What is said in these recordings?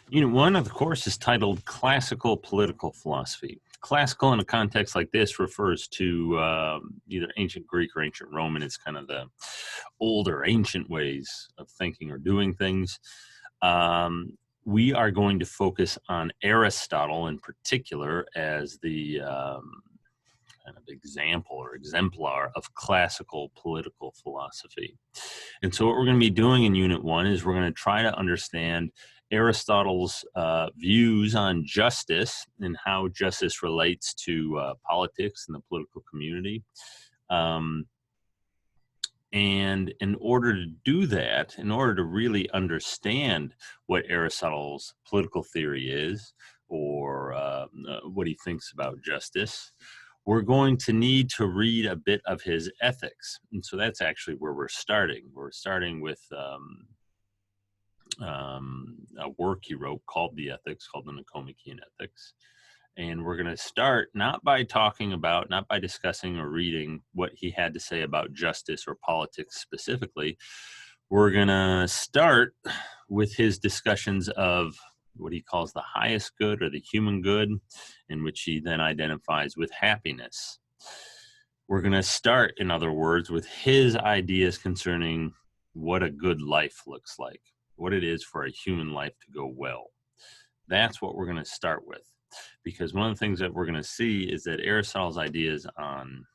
Unit 1 of the course is titled Classical Political Philosophy. Classical in a context like this refers to either ancient Greek or ancient Roman. It's kind of the older, ancient ways of thinking or doing things. We are going to focus on Aristotle in particular as the kind of example or exemplar of classical political philosophy. And so what we're going to be doing in Unit 1 is we're going to try to understand Aristotle's views on justice and how justice relates to politics and the political community. And in order to do that, in order to really understand what Aristotle's political theory is, or what he thinks about justice, we're going to need to read a bit of his ethics. And so that's actually where we're starting. We're starting with a work he wrote called The Ethics, called the Nicomachean Ethics. And we're going to start not by discussing or reading what he had to say about justice or politics specifically. We're going to start with his discussions of what he calls the highest good or the human good, in which he then identifies with happiness. We're going to start, in other words, with his ideas concerning what a good life looks like, what it is for a human life to go well. That's what we're going to start with. Because one of the things that we're going to see is that Aristotle's ideas on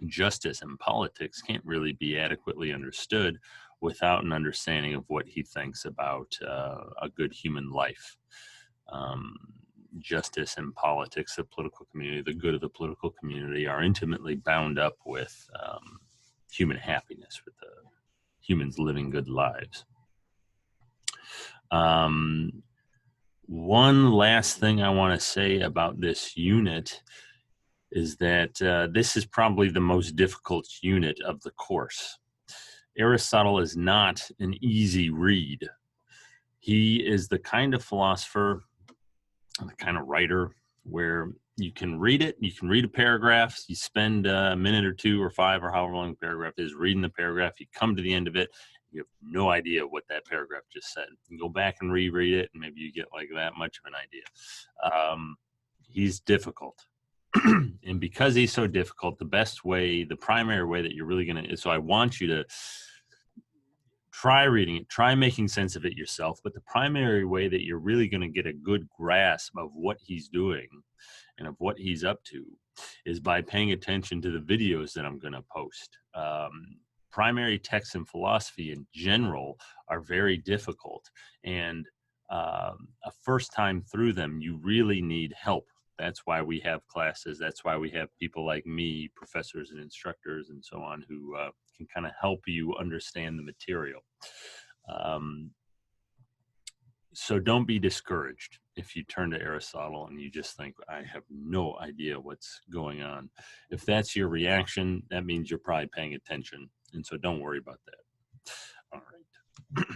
justice and politics can't really be adequately understood without an understanding of what he thinks about a good human life. Justice and politics, the political community, the good of the political community are intimately bound up with human happiness, with the humans living good lives. One last thing I want to say about this unit is that this is probably the most difficult unit of the course. Aristotle is not an easy read. He is the kind of philosopher, the kind of writer where you can read it, you can read a paragraph, you spend a minute or two or five or however long the paragraph is reading the paragraph, you come to the end of it, you have no idea what that paragraph just said. You can go back and reread it, and maybe you get like that much of an idea. He's difficult. And because he's so difficult, the primary way that you're really going to, so I want you to try reading it, try making sense of it yourself, but the primary way that you're really going to get a good grasp of what he's doing and of what he's up to is by paying attention to the videos that I'm going to post. Primary texts in philosophy in general are very difficult, and a first time through them, you really need help. That's why we have classes. That's why we have people like me, professors and instructors and so on, who can kind of help you understand the material. So don't be discouraged if you turn to Aristotle and you just think, I have no idea what's going on. If that's your reaction, that means you're probably paying attention. And so don't worry about that. All right.